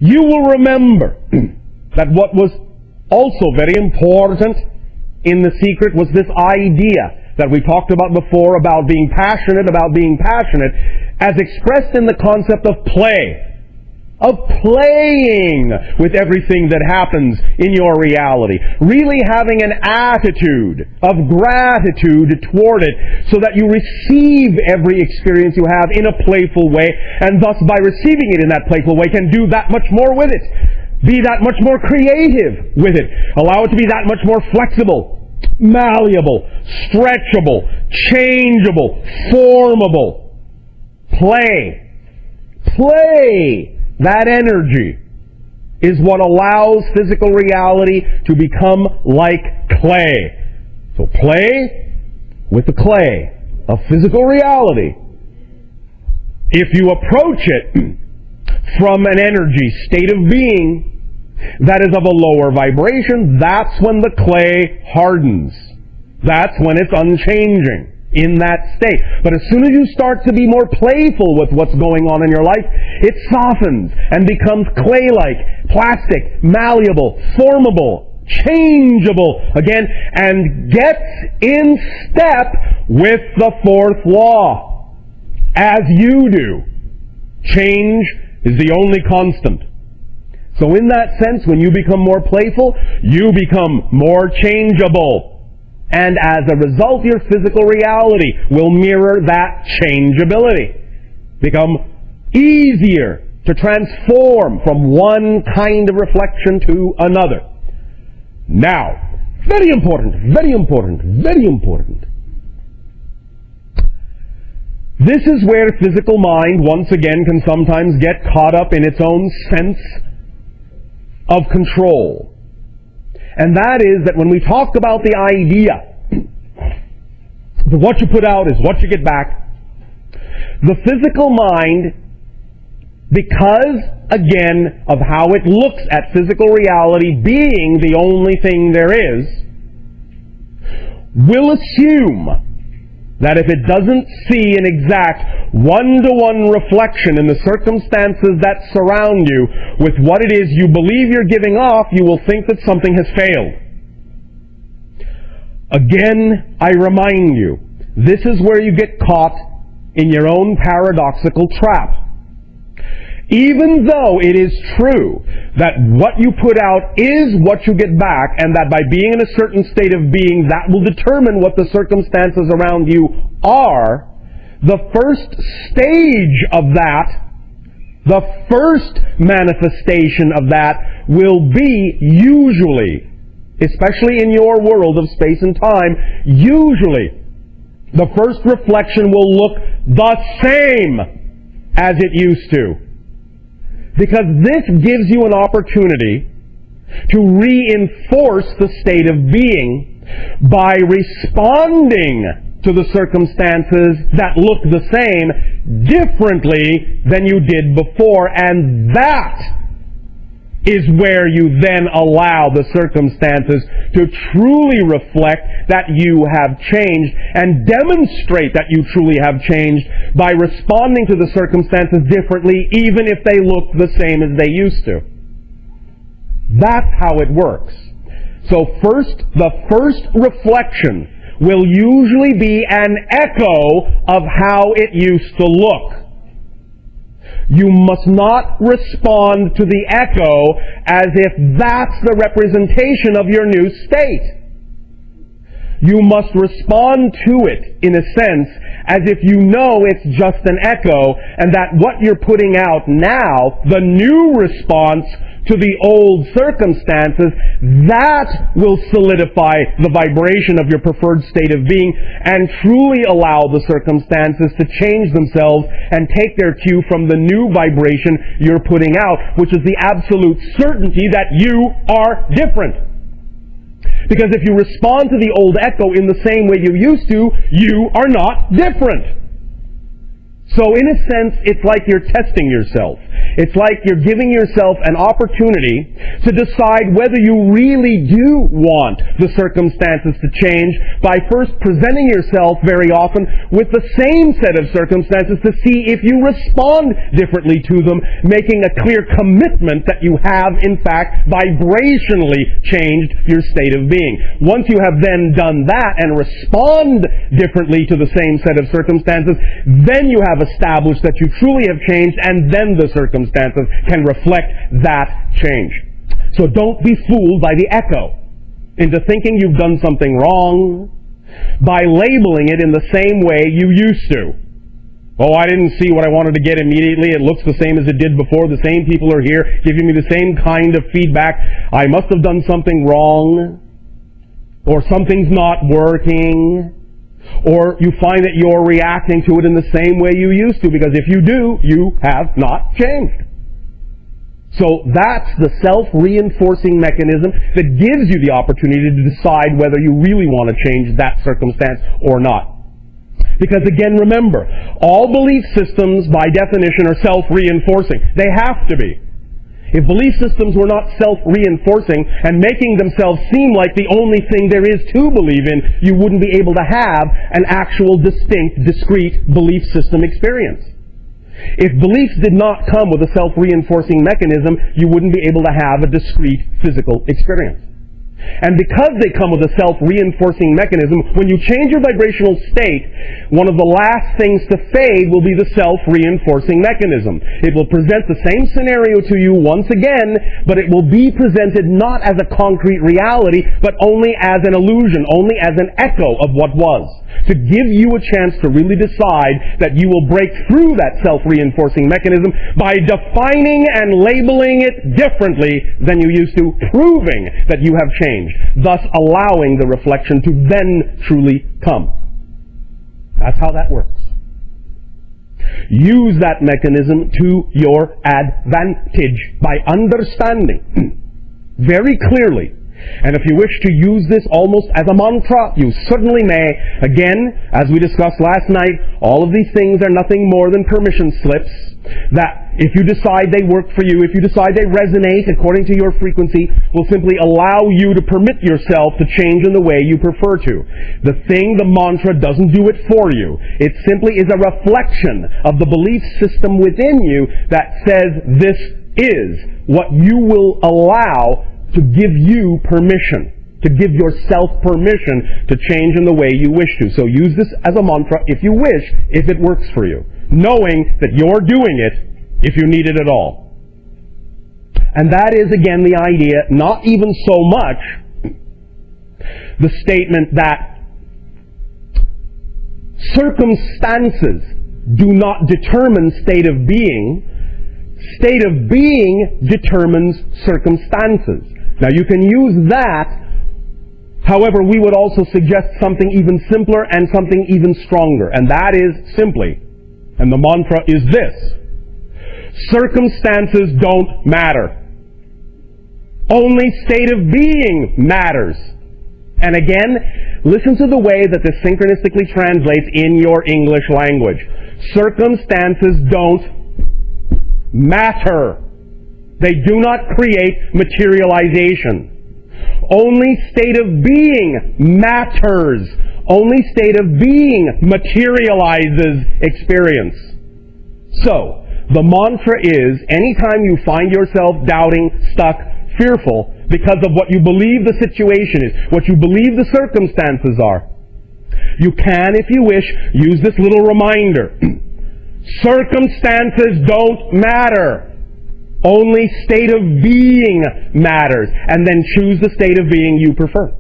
you will remember that what was also very important in the secret was this idea that we talked about before about being passionate, as expressed in the concept of play. Of playing with everything that happens in your reality. Really having an attitude of gratitude toward it so that you receive every experience you have in a playful way, and thus by receiving it in that playful way can do that much more with it. Be that much more creative with it. Allow it to be that much more flexible, malleable, stretchable, changeable, formable. Play. That energy is what allows physical reality to become like clay. So play with the clay of physical reality. If you approach it from an energy state of being that is of a lower vibration, that's when the clay hardens. That's when it's unchanging in that state. But as soon as you start to be more playful with what's going on in your life, it softens and becomes clay-like, plastic, malleable, formable, changeable again, and gets in step with the fourth law. As you do. Change is the only constant. So in that sense, when you become more playful, you become more changeable. And as a result, your physical reality will mirror that changeability. Become easier to transform from one kind of reflection to another. Now, very important. This is where physical mind, once again, can sometimes get caught up in its own sense of control. And that is that when we talk about the idea that what you put out is what you get back, the physical mind, because, again, of how it looks at physical reality being the only thing there is, will assume that if it doesn't see an exact one-to-one reflection in the circumstances that surround you with what it is you believe you're giving off, you will think that something has failed. Again, I remind you, this is where you get caught in your own paradoxical trap. Even though it is true that what you put out is what you get back, and that by being in a certain state of being, that will determine what the circumstances around you are, the first stage of that, the first manifestation of that, will be usually, especially in your world of space and time, usually the first reflection will look the same as it used to. Because this gives you an opportunity to reinforce the state of being by responding to the circumstances that look the same differently than you did before. And that is where you then allow the circumstances to truly reflect that you have changed and demonstrate that you truly have changed by responding to the circumstances differently, even if they look the same as they used to. That's how it works. So the first reflection will usually be an echo of how it used to look. You must not respond to the echo as if that's the representation of your new state. You must respond to it, in a sense, as if you know it's just an echo, and that what you're putting out now, the new response to the old circumstances, that will solidify the vibration of your preferred state of being and truly allow the circumstances to change themselves and take their cue from the new vibration you're putting out, which is the absolute certainty that you are different. Because if you respond to the old echo in the same way you used to, you are not different. So in a sense, it's like you're testing yourself. It's like you're giving yourself an opportunity to decide whether you really do want the circumstances to change by first presenting yourself very often with the same set of circumstances to see if you respond differently to them, making a clear commitment that you have, in fact, vibrationally changed your state of being. Once you have then done that and respond differently to the same set of circumstances, then you have established that you truly have changed, and then the circumstances can reflect that change. So don't be fooled by the echo into thinking you've done something wrong by labeling it in the same way you used to. Oh, I didn't see what I wanted to get immediately. It looks the same as it did before. The same people are here giving me the same kind of feedback. I must have done something wrong, or something's not working. Or you find that you're reacting to it in the same way you used to, because if you do, you have not changed. So that's the self-reinforcing mechanism that gives you the opportunity to decide whether you really want to change that circumstance or not. Because again, remember, all belief systems by definition are self-reinforcing. They have to be. If belief systems were not self-reinforcing and making themselves seem like the only thing there is to believe in, you wouldn't be able to have an actual, distinct, discrete belief system experience. If beliefs did not come with a self-reinforcing mechanism, you wouldn't be able to have a discrete physical experience. And because they come with a self-reinforcing mechanism, when you change your vibrational state, one of the last things to fade will be the self-reinforcing mechanism. It will present the same scenario to you once again, but it will be presented not as a concrete reality, but only as an illusion, only as an echo of what was, to give you a chance to really decide that you will break through that self-reinforcing mechanism by defining and labeling it differently than you used to, proving that you have changed, thus allowing the reflection to then truly come. That's how that works. Use that mechanism to your advantage by understanding very clearly. And if you wish to use this almost as a mantra, you certainly may. Again, as we discussed last night, all of these things are nothing more than permission slips that, if you decide they work for you, if you decide they resonate according to your frequency, will simply allow you to permit yourself to change in the way you prefer to. The mantra doesn't do it for you. It simply is a reflection of the belief system within you that says this is what you will allow to give you permission, to give yourself permission to change in the way you wish to. So use this as a mantra if you wish, if it works for you, knowing that you're doing it if you need it at all. And that is, again, the idea, not even so much the statement that circumstances do not determine state of being. State of being determines circumstances. Now you can use that. However, we would also suggest something even simpler and something even stronger. And that is simply, and the mantra is this: circumstances don't matter. Only state of being matters. And again, listen to the way that this synchronistically translates in your English language. Circumstances don't matter. They do not create materialization. Only state of being matters. Only state of being materializes experience. So, the mantra is, anytime you find yourself doubting, stuck, fearful, because of what you believe the situation is, what you believe the circumstances are, you can, if you wish, use this little reminder. Circumstances don't matter. Only state of being matters. And then choose the state of being you prefer.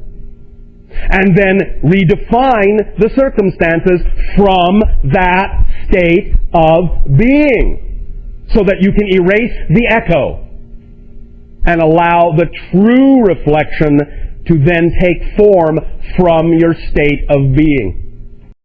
And then redefine the circumstances from that state of being, so that you can erase the echo and allow the true reflection to then take form from your state of being.